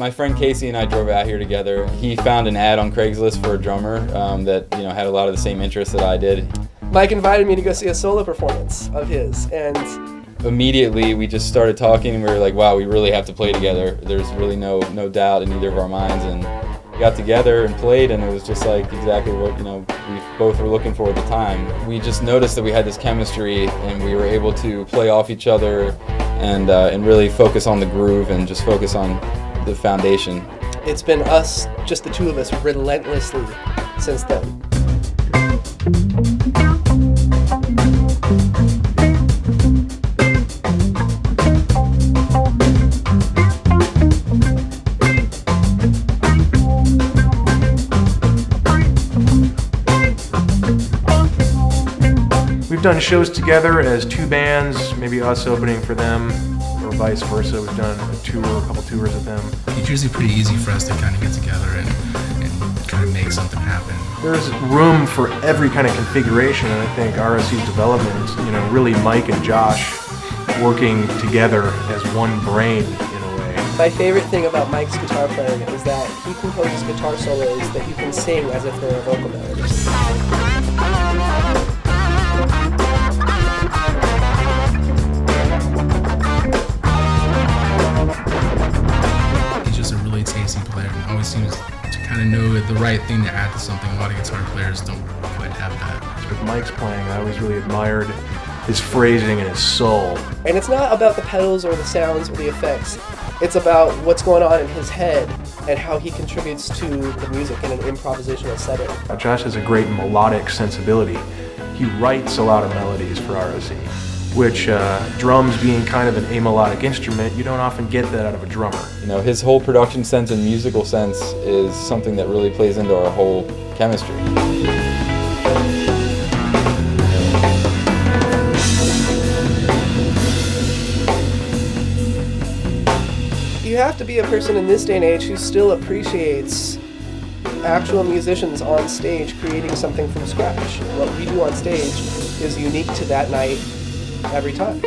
My friend Casey and I drove out here together. He found an ad on Craigslist for a drummer that had a lot of the same interests that I did. Mike invited me to go see a solo performance of his, and immediately we just started talking and we were like, wow, we really have to play together. There's really no doubt in either of our minds, and we got together and played, and it was just like exactly what we both were looking for at the time. We just noticed that we had this chemistry and we were able to play off each other and really focus on the groove and just focus on the foundation. It's been us, just the two of us, relentlessly since then. We've done shows together as two bands, maybe us opening for them, or vice versa. We've done a couple tours with them. It's usually pretty easy for us to kind of get together and kind of make something happen. There's room for every kind of configuration, and I think RSE's development, really Mike and Josh working together as one brain in a way. My favorite thing about Mike's guitar playing is that he composes guitar solos that you can sing as if they're a vocal melody. Tasty player and always seems to kind of know the right thing to add to something. A lot of guitar players don't quite have that. With Mike's playing, I always really admired his phrasing and his soul. And it's not about the pedals or the sounds or the effects. It's about what's going on in his head and how he contributes to the music in an improvisational setting. Josh has a great melodic sensibility. He writes a lot of melodies for RSE, which drums being kind of an amelodic instrument, you don't often get that out of a drummer. His whole production sense and musical sense is something that really plays into our whole chemistry. You have to be a person in this day and age who still appreciates actual musicians on stage creating something from scratch. What we do on stage is unique to that night every time.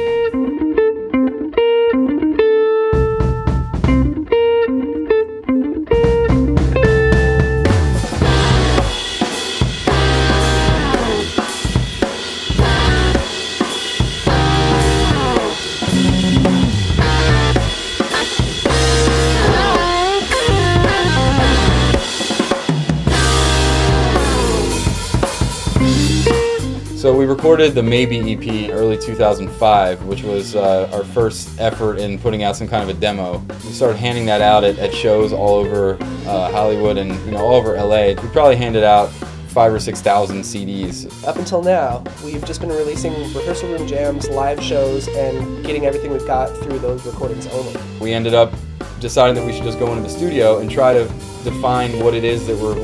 So we recorded the Maybe EP early 2005, which was our first effort in putting out some kind of a demo. We started handing that out at shows all over Hollywood and all over LA. We probably handed out 5,000 or 6,000 CDs. Up until now, we've just been releasing rehearsal room jams, live shows, and getting everything we've got through those recordings only. We ended up deciding that we should just go into the studio and try to define where it is that we're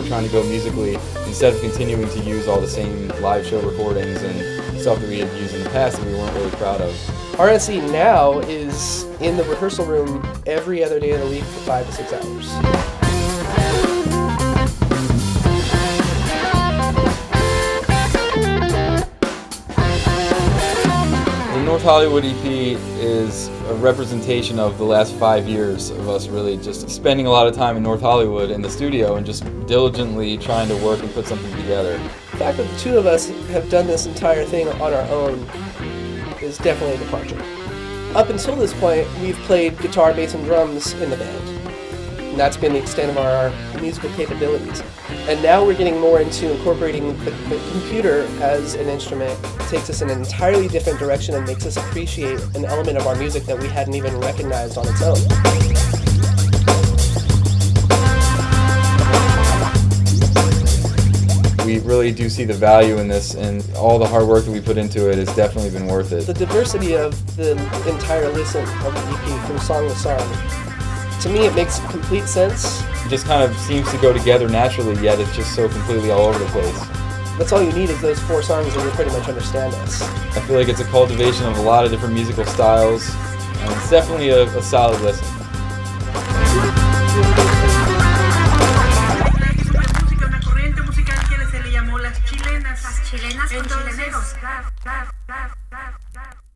trying to go musically, instead of continuing to use all the same live show recordings and stuff that we had used in the past that we weren't really proud of. RSE now is in the rehearsal room every other day of the week for 5 to 6 hours. The North Hollywood EP is a representation of the last 5 years of us really just spending a lot of time in North Hollywood in the studio and just diligently trying to work and put something together. The fact that the two of us have done this entire thing on our own is definitely a departure. Up until this point, we've played guitar, bass, and drums in the band. And that's been the extent of our musical capabilities. And now we're getting more into incorporating the computer as an instrument. It takes us in an entirely different direction and makes us appreciate an element of our music that we hadn't even recognized on its own. We really do see the value in this, and all the hard work that we put into it has definitely been worth it. The diversity of the entire listen of the EP from song to song, to me it makes complete sense. It just kind of seems to go together naturally, yet it's just so completely all over the place. That's all you need is those 4 songs and you pretty much understand us. I feel like it's a cultivation of a lot of different musical styles, and it's definitely a solid listen. Chilenas.